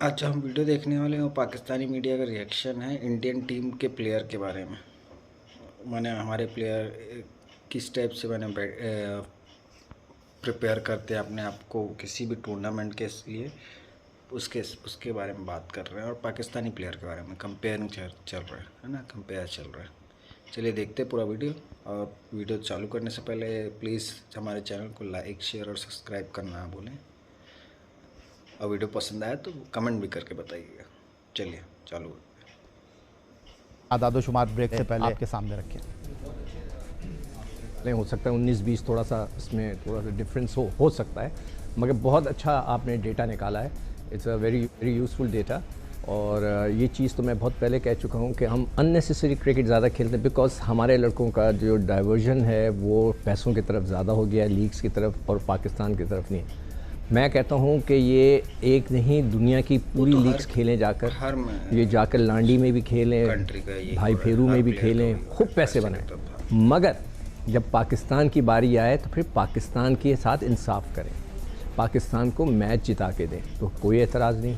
आज हम वीडियो देखने वाले हैं, पाकिस्तानी मीडिया का रिएक्शन है इंडियन टीम के प्लेयर के बारे में। मैंने हमारे प्लेयर किस टाइप से प्रिपेयर करते हैं अपने आप को किसी भी टूर्नामेंट के लिए, उसके बारे में बात कर रहे हैं। और पाकिस्तानी प्लेयर के बारे में कंपेयरिंग चल रहा है ना, कंपेयर चल रहा है। चलिए देखते हैं पूरा वीडियो। और वीडियो चालू करने से पहले प्लीज़ हमारे चैनल को लाइक, शेयर और सब्सक्राइब करना ना भूलें। और वीडियो पसंद आया तो कमेंट भी करके बताइएगा। चलिए चालू। आदादोशुमार ब्रेक से पहले आपके सामने रखें। नहीं हो सकता है 19-20 थोड़ा सा इसमें थोड़ा सा डिफरेंस हो सकता है, मगर बहुत अच्छा आपने डेटा निकाला है। It's a very very useful data. और ये चीज़ तो मैं बहुत पहले कह चुका हूँ कि हम अननेसेसरी क्रिकेट ज़्यादा खेलते हैं, बिकॉज हमारे लड़कों का जो डाइवर्जन है वो पैसों की तरफ ज़्यादा हो गया है, लीग्स की तरफ, और पाकिस्तान की तरफ नहीं। मैं कहता हूँ कि ये एक नहीं, दुनिया की पूरी लीग्स खेलें जाकर, ये जाकर लांडी में भी खेलें, भाई फेरू में भी खेलें, खूब पैसे बनाएं। मगर जब पाकिस्तान की बारी आए तो फिर पाकिस्तान के साथ इंसाफ करें, पाकिस्तान को मैच जिता के दें, तो कोई एतराज़ नहीं।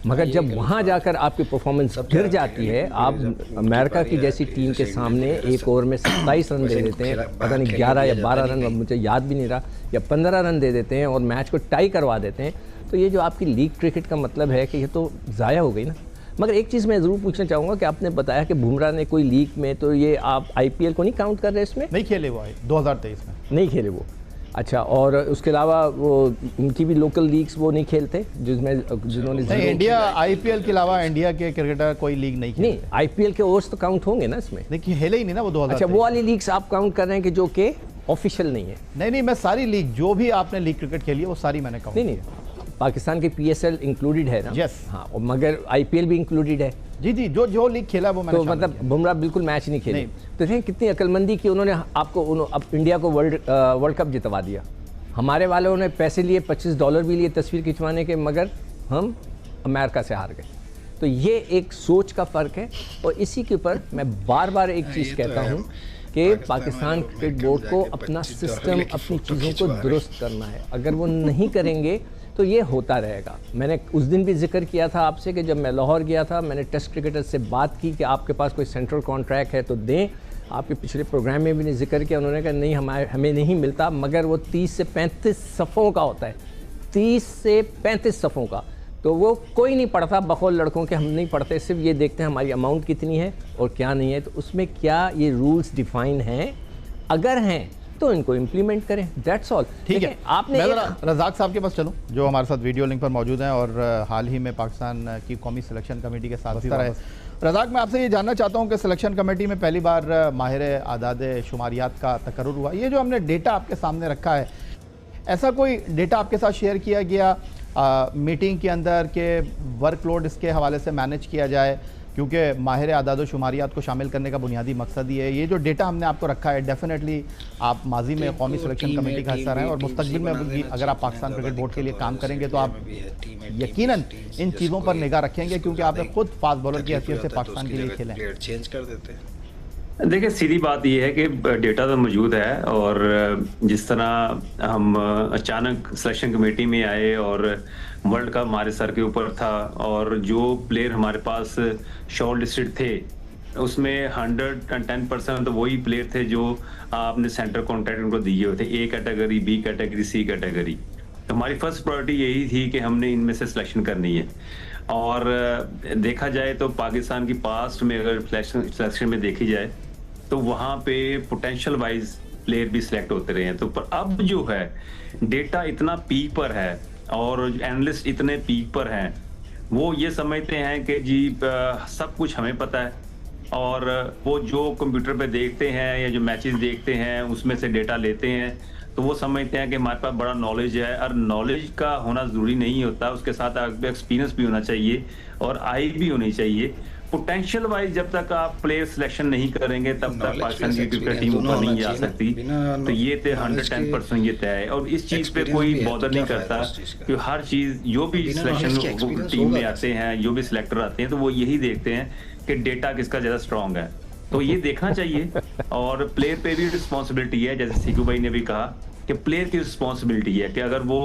मगर जब वहाँ जाकर आपकी परफॉर्मेंस गिर जाती है, आप अमेरिका की जैसी टीम के सामने एक ओवर में 27 रन दे देते हैं, पता नहीं 11 या 12 रन, मुझे याद भी नहीं रहा, या 15 रन दे देते हैं और मैच को टाई करवा देते हैं, तो ये जो आपकी लीग क्रिकेट का मतलब है कि ये तो ज़ाया हो गई ना। मगर एक चीज़ मैं ज़रूर पूछना चाहूँगा कि आपने बताया कि बुमराह ने कोई लीग में, तो ये आप IPL को नहीं काउंट कर रहे इसमें? नहीं खेले वो 2023 में नहीं खेले वो। अच्छा, और उसके अलावा वो उनकी भी लोकल लीग्स वो नहीं खेलते जिन्होंने नहीं, इंडिया IPL के अलावा इंडिया के क्रिकेटर कोई लीग नहीं खेले। नहीं, IPL के ओवर्स तो काउंट होंगे ना इसमें? देखिए खेले ही नहीं ना वो 2023। अच्छा, वो वाली लीग्स आप काउंट कर रहे हैं कि जो कि ऑफिशियल नहीं है? नहीं, मैं सारी लीग जो भी आपने लीग क्रिकेट खेली है वो सारी मैंने काउंट। नहीं, पाकिस्तान की PSL इंक्लूडेड है ना? यस हाँ, और मगर IPL भी इंक्लूडेड है। जी, जो लीग खेला वो मैंने। तो मतलब बुमराह बिल्कुल मैच नहीं खेले। तो देखें कितनी अक्लमंदी की उन्होंने आपको, अब इंडिया को वर्ल्ड कप जितवा दिया। हमारे वालों ने पैसे लिए, $25 भी लिए तस्वीर खिंचवाने के, मगर हम अमेरिका से हार गए। तो ये एक सोच का फ़र्क है। और इसी के ऊपर मैं बार बार एक चीज़ कहता हूँ कि पाकिस्तान क्रिकेट बोर्ड को अपना सिस्टम, अपनी चीज़ों को दुरुस्त करना है। अगर वो नहीं करेंगे तो ये होता रहेगा। मैंने उस दिन भी जिक्र किया था आपसे कि जब मैं लाहौर गया था, मैंने टेस्ट क्रिकेटर से बात की कि आपके पास कोई सेंट्रल कॉन्ट्रैक्ट है तो दें। आपके पिछले प्रोग्राम में भी ने जिक्र किया, उन्होंने कहा नहीं, हमें नहीं मिलता, मगर वो 30 से 35 सफ़ों का होता है, 30 से 35 सफ़ों का। तो वो कोई नहीं पढ़ता, बकौल लड़कों के हम नहीं पढ़ते, सिर्फ ये देखते हैं हमारी अमाउंट कितनी है और क्या नहीं है। तो उसमें क्या ये रूल्स डिफाइन हैं? अगर हैं तो इनको इम्प्लीमेंट करें, दैट्स ऑल। ठीक है, आपने रज़ाक साहब के पास चलूं जो हमारे साथ वीडियो लिंक पर मौजूद हैं और हाल ही में पाकिस्तान की कौमी सिलेक्शन कमेटी के साथ रहे। रज़ाक, मैं आपसे ये जानना चाहता हूं कि सिलेक्शन कमेटी में पहली बार माहिर आदाद शुमारियात का तकर्रुर हुआ। ये जो हमने डेटा आपके सामने रखा है, ऐसा कोई डेटा आपके साथ शेयर किया गया मीटिंग के अंदर के वर्कलोड इसके हवाले से मैनेज किया जाए? क्योंकि माहिर आदाद शुमारियात को शामिल करने का बुनियादी मकसद ही है। ये जो डेटा हमने आपको रखा है, डेफिनेटली आप माजी में कौमी सिलेक्शन कमेटी का हिस्सा रहे और मुस्तकबिल में भी अगर आप पाकिस्तान क्रिकेट बोर्ड के लिए काम करेंगे तो आप यकीनन इन चीज़ों पर निगाह रखेंगे, क्योंकि आपने खुद फास्ट बॉलर की हैसियत से पाकिस्तान के लिए खेले हैं। चेंज कर देते हैं। देखिए, सीधी बात यह है कि डेटा तो मौजूद है, और जिस तरह हम अचानक सिलेक्शन कमेटी में आए और वर्ल्ड कप हमारे सर के ऊपर था, और जो प्लेयर हमारे पास शॉर्ट लिस्टेड थे उसमें 110% तो वही प्लेयर थे जो आपने सेंटर कॉन्ट्रैक्ट उनको दिए हुए थे, A category, B category, C category. तो हमारी फर्स्ट प्रायोरिटी यही थी कि हमने इनमें से सिलेक्शन करनी है। और देखा जाए तो पाकिस्तान की पास्ट में अगर सिलेक्शन में देखी जाए तो वहाँ पे पोटेंशियल वाइज प्लेयर भी सिलेक्ट होते रहे हैं। तो पर अब जो है डेटा इतना पीक पर है और एनालिस्ट इतने पीक पर हैं, वो ये समझते हैं कि जी सब कुछ हमें पता है, और वो जो कंप्यूटर पे देखते हैं या जो मैचेस देखते हैं उसमें से डेटा लेते हैं, तो वो समझते हैं कि हमारे पास बड़ा नॉलेज है। और नॉलेज का होना ज़रूरी नहीं होता, उसके साथ एक्सपीरियंस भी होना चाहिए और आई भी होनी चाहिए। पोटेंशियल वाइज जब तक आप प्लेयर सिलेक्शन नहीं करेंगे तब तक पाकिस्तान की क्रिकेट टीम ऊपर नहीं जा सकती। तो ये 110% ये तय है, और इस चीज पे कोई बॉदर नहीं करता कि हर चीज जो भी सिलेक्शन टीम में आते हैं, जो भी सिलेक्टर आते हैं, तो वो यही देखते हैं कि डेटा किसका ज्यादा स्ट्रांग है। तो ये देखना चाहिए, और प्लेयर पे भी रिस्पॉन्सिबिलिटी है, जैसे सीकू भाई ने भी कहा कि प्लेयर की रिस्पॉन्सिबिलिटी है कि अगर वो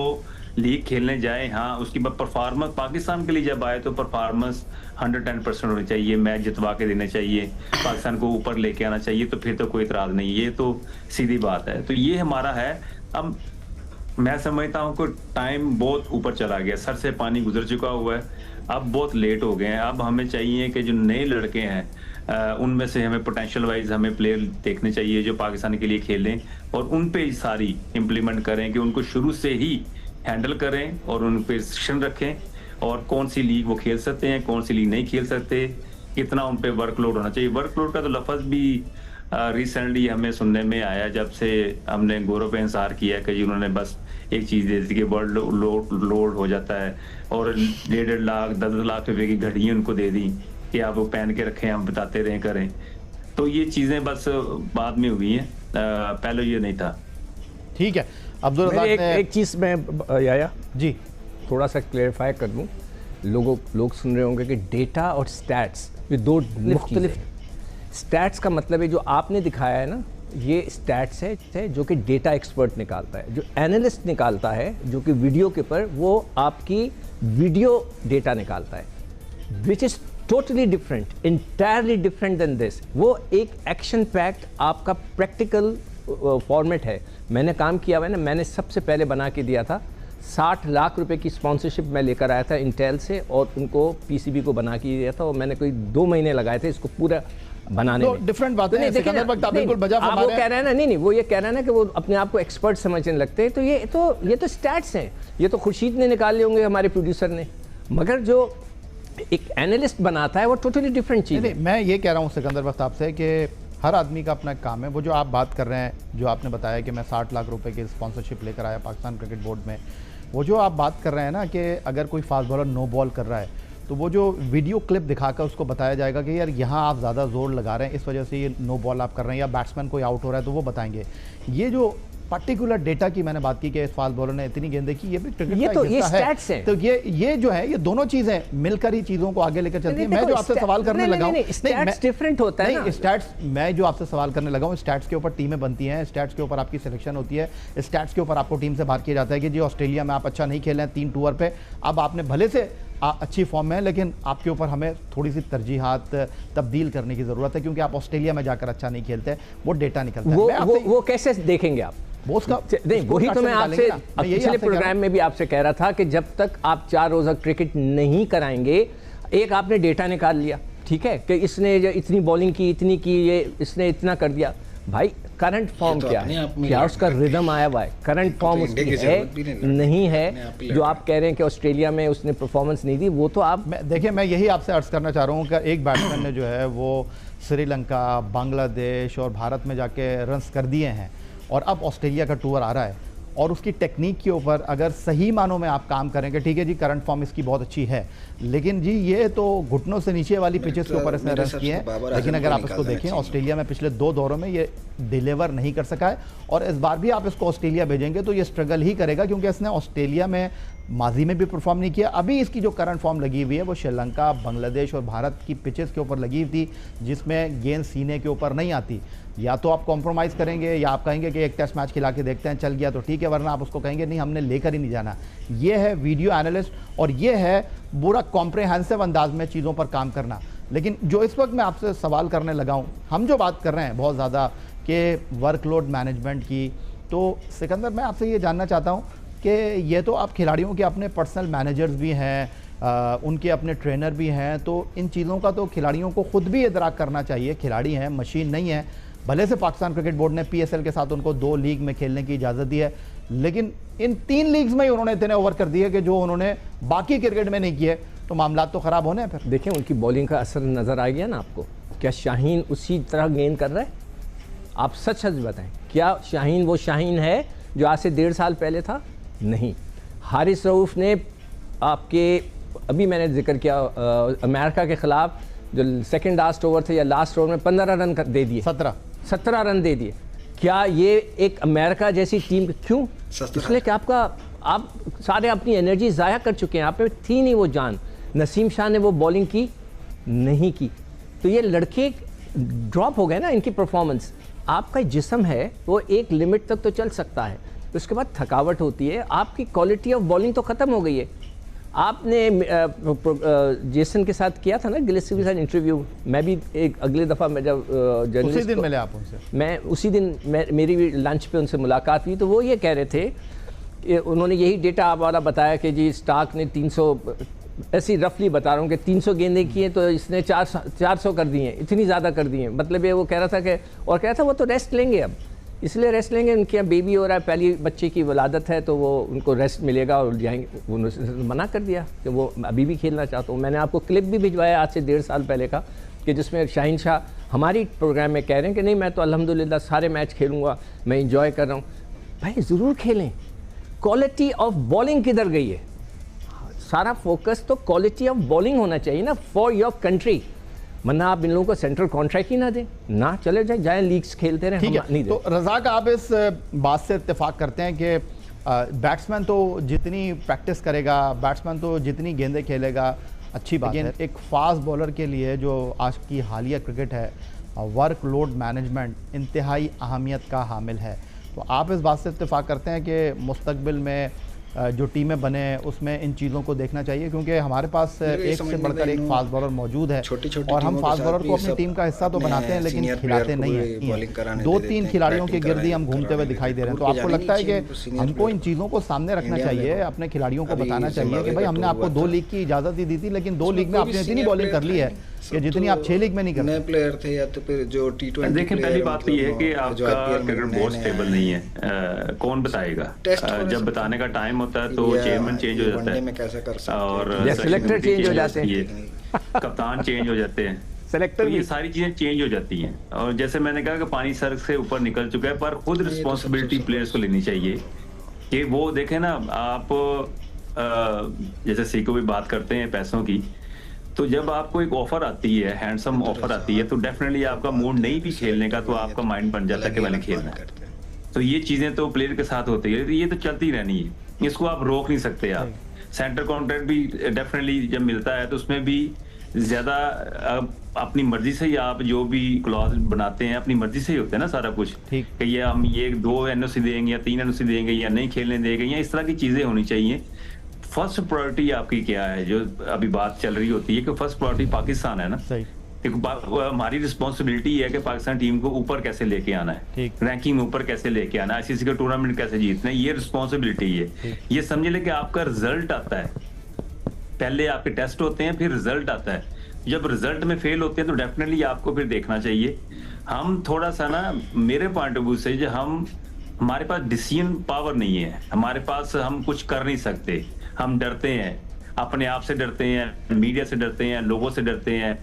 लीग खेलने जाए, हाँ उसकी परफॉर्मेंस पाकिस्तान के लिए जब आए तो परफॉर्मेंस 110% होनी चाहिए, मैच जितवा के देने चाहिए, पाकिस्तान को ऊपर लेके आना चाहिए, तो फिर तो कोई इतराज नहीं, ये तो सीधी बात है। तो ये हमारा है। अब मैं समझता हूँ कि टाइम बहुत ऊपर चला गया, सर से पानी गुजर चुका हुआ है, अब बहुत लेट हो गए हैं। अब हमें चाहिए कि जो नए लड़के हैं उनमें से हमें पोटेंशियल वाइज हमें प्लेयर देखने चाहिए जो पाकिस्तान के लिए खेलें, और उन पे सारी इम्प्लीमेंट करें कि उनको शुरू से ही हैंडल करें और उन पे रिस्ट्रिक्शन रखें, और कौन सी लीग वो खेल सकते हैं, कौन सी लीग नहीं खेल सकते, कितना उन पे वर्कलोड होना चाहिए। वर्कलोड का तो लफ्ज़ भी रिसेंटली हमें सुनने में आया जब से हमने गौरव पे इंसार किया कि जी उन्होंने बस एक चीज़ दे दी कि वर्ल्ड लोड हो जाता है, और 1.5 लाख 10 लाख रुपए की घड़ियाँ उनको दे दी कि आप वो पहन के रखें, हम बताते रहें करें। तो ये चीज़ें बस बाद में हुई हैं, पहले ये नहीं था। ठीक है अब्दुल रज़ाक ने एक चीज़ मैं याया जी थोड़ा सा क्लेरिफाई कर दूं, लोग सुन रहे होंगे कि डेटा और स्टैट्स ये दो मुख्तलिफ। स्टैट्स का मतलब है जो आपने दिखाया है ना, ये स्टैट्स है जो कि डेटा एक्सपर्ट निकालता है, जो एनालिस्ट निकालता है, जो कि वीडियो के ऊपर वो आपकी वीडियो डेटा निकालता है, which is totally different, entirely different than this. वो एक एक्शन पैक्ड आपका प्रैक्टिकल फॉर्मेट है। मैंने काम किया हुआ है ना, मैंने सबसे पहले बना के दिया था, 60 लाख रुपए की स्पॉन्सरशिप मैं लेकर आया था इंटेल से, और उनको पीसीबी को बना के दिया था, और मैंने कोई 2 महीने लगाए थे इसको पूरा बनाने में। डिफरेंट बातें हैं, सिकंदर वक्त आप बिल्कुल बजा फरमा रहे हैं। वो कह रहे हैं ना, नहीं वो ये कह रहे हैं ना कि वो अपने आप को एक्सपर्ट समझने लगते हैं, तो ये तो स्टैट्स हैं, ये तो खुर्शीद ने निकाले होंगे हमारे प्रोड्यूसर ने, मगर जो एक एनालिस्ट बनाता है वो टोटली डिफरेंट चीज़ है। मैं ये कह रहा हूँ सिकंदर वक्त आपसे कि हर आदमी का अपना काम है। वो जो आप बात कर रहे हैं, जो आपने बताया कि मैं 60 लाख रुपए की स्पॉन्सरशिप लेकर आया पाकिस्तान क्रिकेट बोर्ड में, वो जो आप बात कर रहे हैं ना कि अगर कोई फास्ट बॉलर नो बॉल कर रहा है तो वो जो वीडियो क्लिप दिखाकर उसको बताया जाएगा कि यार यहाँ आप ज़्यादा जोर लगा रहे हैं, इस वजह से ये नो बॉल आप कर रहे हैं, या बैट्समैन कोई आउट हो रहा है तो वो बताएंगे। ये जो पर्टिकुलर डेटा की मैंने बात की कि इस फास्ट बॉलर ने इतनी गेंदें की, ये भी क्रिकेट का तो हिस्सा है। तो ये जो है, ये दोनों चीज़ें मिलकर ही चीज़ों को आगे लेकर चलती है। मैं जो आपसे सवाल करने लगा हूँ, स्टैट्स डिफरेंट होता है ना। स्टैट्स, मैं जो आपसे सवाल करने लगा हूँ, स्टैट्स के ऊपर टीमें बनती हैं, स्टैट्स के ऊपर आपकी सिलेक्शन होती है, स्टैट्स के ऊपर आपको टीम से बाहर किया जाता है कि जी ऑस्ट्रेलिया में आप अच्छा नहीं खेले हैं 3 टूर पे, अब आपने भले से अच्छी फॉर्म में है, लेकिन आपके ऊपर हमें थोड़ी सी तरजीहात तब्दील करने की ज़रूरत है क्योंकि आप ऑस्ट्रेलिया में जाकर अच्छा नहीं खेलते। वो डेटा निकलता है। वो कैसे देखेंगे आप? नहीं, वही तो मैं आपसे पिछले प्रोग्राम में भी आपसे कह रहा था कि जब तक आप 4 रोज़ा क्रिकेट नहीं कराएंगे, एक आपने डेटा निकाल लिया, ठीक है, कि इसने इतनी बॉलिंग की, इतनी की, ये इसने इतना कर दिया, भाई करंट फॉर्म क्या है, क्या उसका रिदम आया हुआ है, करंट फॉर्म उसकी है नहीं है। जो आप कह रहे हैं कि ऑस्ट्रेलिया में उसने परफॉर्मेंस नहीं दी, वो तो आप देखिए, मैं यही आपसे अर्ज करना चाह रहा हूँ कि एक बैट्समैन ने जो है वो श्रीलंका, बांग्लादेश और भारत में जाके रन्स कर दिए हैं, और अब ऑस्ट्रेलिया का टूर आ रहा है, और उसकी टेक्निक के ऊपर अगर सही मानों में आप काम करेंगे, ठीक है जी, करंट फॉर्म इसकी बहुत अच्छी है, लेकिन जी ये तो घुटनों से नीचे वाली पिचेस के ऊपर इसने रन किए हैं। लेकिन अगर आप इसको देखें, ऑस्ट्रेलिया में पिछले 2 दौरों में ये डिलीवर नहीं कर सका है, और इस बार भी आप इसको ऑस्ट्रेलिया भेजेंगे तो ये स्ट्रगल ही करेगा, क्योंकि इसने ऑस्ट्रेलिया में माजी में भी परफॉर्म नहीं किया। अभी इसकी जो करंट फॉर्म लगी हुई है वो श्रीलंका, बांग्लादेश और भारत की पिचेस के ऊपर लगी हुई थी, जिसमें गेंद सीने के ऊपर नहीं आती। या तो आप कॉम्प्रोमाइज़ करेंगे, या आप कहेंगे कि एक टेस्ट मैच खिला के देखते हैं, चल गया तो ठीक है, वरना आप उसको कहेंगे नहीं, हमने लेकर ही नहीं जाना। ये है वीडियो एनालिस्ट, और ये है पूरा कॉम्प्रहेंसिव अंदाज में चीज़ों पर काम करना। लेकिन जो इस वक्त मैं आपसे सवाल करने लगा हूँ, हम जो बात कर रहे हैं बहुत ज़्यादा कि वर्कलोड मैनेजमेंट की, तो सिकंदर मैं आपसे ये जानना चाहता हूँ कि ये तो आप खिलाड़ियों के अपने पर्सनल मैनेजर्स भी हैं, उनके अपने ट्रेनर भी हैं, तो इन चीज़ों का तो खिलाड़ियों को ख़ुद भी इदराक करना चाहिए। खिलाड़ी हैं, मशीन नहीं है। भले से पाकिस्तान क्रिकेट बोर्ड ने PSL के साथ उनको 2 लीग में खेलने की इजाज़त दी है, लेकिन इन 3 लीग्स में ही उन्होंने इतने ओवर कर दिए कि जो उन्होंने बाकी क्रिकेट में नहीं किए, तो मामला तो ख़राब होने हैं। फिर देखें, उनकी बॉलिंग का असर नज़र आ गया ना आपको। क्या शाहीन उसी तरह गेंद कर रहा है? आप सच बताएं, क्या शाहीन वो शाहीन है जो आज से 1.5 साल पहले था? नहीं। हारिस रऊफ ने आपके, अभी मैंने जिक्र किया, अमेरिका के ख़िलाफ़ जो सेकंड लास्ट ओवर थे या लास्ट ओवर में 15 रन दे दिए, 17 रन दे दिए। क्या ये एक अमेरिका जैसी टीम, क्यों? इसलिए कि आप सारे अपनी एनर्जी ज़ाया कर चुके हैं, आप में थी नहीं वो जान। नसीम शाह ने वो बॉलिंग की नहीं की, तो ये लड़के ड्रॉप हो गए ना, इनकी परफॉर्मेंस। आपका जिस्म है वो एक लिमिट तक तो चल सकता है, उसके बाद थकावट होती है, आपकी क्वालिटी ऑफ बॉलिंग तो ख़त्म हो गई है। आपने जेसन के साथ किया था ना, गिलेस्पी के साथ इंटरव्यू, मैं भी एक अगले दफ़ा मैं जब उसी दिन मिले आप उनसे? मैं उसी दिन मेरी भी लंच पे उनसे मुलाकात हुई, तो वो ये कह रहे थे, उन्होंने यही डेटा आप वाला बताया कि जी स्टार्क ने 300, ऐसी रफली बता रहा हूँ कि 300 गेंदें की हैं तो इसने 400 कर दी हैं, इतनी ज़्यादा कर दी हैं। मतलब ये वो कह रहा था कि, और कह रहा था वो तो रेस्ट लेंगे, अब इसलिए रेस्ट लेंगे, उनके यहाँ बेबी हो रहा है, पहली बच्चे की वलादत है, तो वो उनको रेस्ट मिलेगा और जाएंगे। उन्होंने मना कर दिया कि वो अभी भी खेलना चाहता हूँ। मैंने आपको क्लिप भी भिजवाया आज से 1.5 साल पहले का, कि जिसमें शाहीन शाह हमारी प्रोग्राम में कह रहे हैं कि नहीं मैं तो अल्हम्दुलिल्लाह सारे मैच खेलूँगा, मैं इंजॉय कर रहा हूँ। भाई ज़रूर खेलें, क्वालिटी ऑफ बॉलिंग किधर गई है? सारा फोकस तो क्वालिटी ऑफ बॉलिंग होना चाहिए ना, फॉर योर कंट्री। वरना आप इन लोगों को सेंट्रल कॉन्ट्रैक्ट ही ना दें, ना चले जाए लीग्स खेलते रहें। ठीक है, नहीं तो रज़ाक आप इस बात से इत्तेफाक करते हैं कि बैट्समैन तो जितनी प्रैक्टिस करेगा, बैट्समैन तो जितनी गेंदें खेलेगा, अच्छी बात है। एक फास्ट बॉलर के लिए जो आज की हालिया क्रिकेट है, वर्कलोड मैनेजमेंट इंतहाई अहमियत का हामिल है। तो आप इस बात से इत्तेफाक करते हैं कि मुस्तकबिल में जो टीमें बने उसमें इन चीज़ों को देखना चाहिए, क्योंकि हमारे पास एक से बढ़कर एक फास्ट बॉलर मौजूद है और हम फास्ट बॉलर को अपनी टीम का हिस्सा तो बनाते हैं लेकिन खिलाते नहीं हैं। 2-3 खिलाड़ियों के गिर्द ही हम घूमते हुए दिखाई दे रहे हैं। तो आपको लगता है कि हमको इन चीज़ों को सामने रखना चाहिए, अपने खिलाड़ियों को बताना चाहिए कि भाई हमने आपको 2 लीग की इजाज़त ही दी थी, लेकिन 2 लीग में आपने इतनी बॉलिंग कर ली है कि जितनी आप 6 लीग में नहीं कर नए प्लेयर थे, या तो फिर जो T20 देखिए पहली बात तो ये है कि आपका क्रिकेट बोर्ड स्टेबल नहीं है, कौन बताएगा? जब बताने का टाइम होता है तो चेयरमैन चेंज हो जाता है और सेलेक्टर चेंज हो जाते हैं, कप्तान चेंज हो जाते हैं, सेलेक्टर, ये सारी चीजें चेंज हो जाती हैं। और जैसे मैंने कहा कि पानी सर से ऊपर निकल चुका है, पर खुद रिस्पॉन्सिबिलिटी प्लेयर्स को लेनी चाहिए कि वो देखें ना। आप जैसे सीको भी बात करते हैं पैसों की, तो जब आपको एक ऑफर आती है, हैंडसम ऑफर आती है, तो डेफिनेटली आपका मूड नहीं भी खेलने का, तो आपका माइंड बन जाता है कि मैंने खेलना है। तो ये चीजें तो प्लेयर के साथ होती है, ये तो चलती रहनी है, इसको आप रोक नहीं सकते। आप सेंटर कॉन्ट्रैक्ट भी डेफिनेटली जब मिलता है तो उसमें भी ज्यादा अपनी मर्जी से ही आप जो भी क्लॉज बनाते हैं अपनी मर्जी से ही होते हैं ना सारा कुछ, कि ये हम ये 2 NOC देंगे या 3 NOC देंगे या नहीं खेलने देंगे, या इस तरह की चीजें होनी चाहिए। फर्स्ट प्रायोरिटी आपकी क्या है? जो अभी बात चल रही होती है कि फर्स्ट प्रायोरिटी पाकिस्तान है ना, हमारी रिस्पॉन्सिबिलिटी है कि पाकिस्तान टीम को ऊपर कैसे लेके आना है, रैंकिंग में ऊपर कैसे लेके आना है, ICC का टूर्नामेंट कैसे जीतना है, ये रिस्पॉन्सिबिलिटी है। ये समझ ले कि आपका रिजल्ट आता है, पहले आपके टेस्ट होते हैं, फिर रिजल्ट आता है। जब रिजल्ट में फेल होते हैं तो डेफिनेटली आपको फिर देखना चाहिए। हम थोड़ा सा ना, मेरे पॉइंट ऑफ व्यू से, जो हमारे पास डिसीजन पावर नहीं है, हमारे पास हम कुछ कर नहीं सकते, हम डरते हैं, अपने आप से डरते हैं, मीडिया से डरते हैं, लोगों से डरते हैं,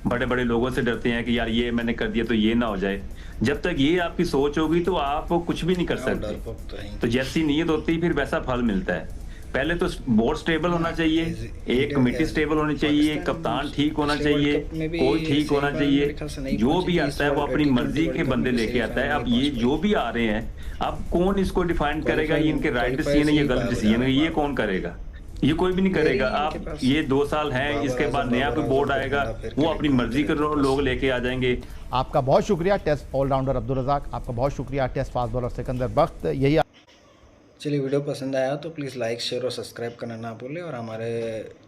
बड़े बड़े लोगों से डरते हैं कि यार ये मैंने कर दिया तो ये ना हो जाए। जब तक ये आपकी सोच होगी तो आप कुछ भी नहीं कर सकते। तो जैसी नीयत होती है फिर वैसा फल मिलता है। पहले तो बोर्ड स्टेबल होना चाहिए, एक कमेटी स्टेबल होनी चाहिए, कप्तान ठीक होना चाहिए, कोच ठीक होना चाहिए, जो भी आता है वो अपनी मर्जी के बंदे लेके आता है। अब ये जो भी आ रहे हैं, अब कौन इसको डिफाइन करेगा ये इनके राइट डिसीजन है ये गलत डिसीजन है, ये कौन करेगा? ये कोई भी नहीं करेगा। आप ये 2 साल हैं, इसके बाद नया कोई बोर्ड आएगा, वो अपनी मर्जी के लोग लेके आ जाएंगे। आपका बहुत शुक्रिया टेस्ट ऑलराउंडर अब्दुल रज़ाक, आपका बहुत शुक्रिया टेस्ट फास्ट बॉलर सिकंदर बख्त। यही चलिए, वीडियो पसंद आया तो प्लीज़ लाइक, शेयर और सब्सक्राइब करना ना भूलें, और हमारे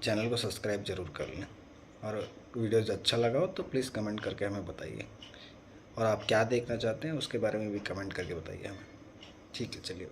चैनल को सब्सक्राइब ज़रूर कर लें। और वीडियो अच्छा लगा हो तो प्लीज़ कमेंट करके हमें बताइए, और आप क्या देखना चाहते हैं उसके बारे में भी कमेंट करके बताइए हमें। ठीक है, चलिए।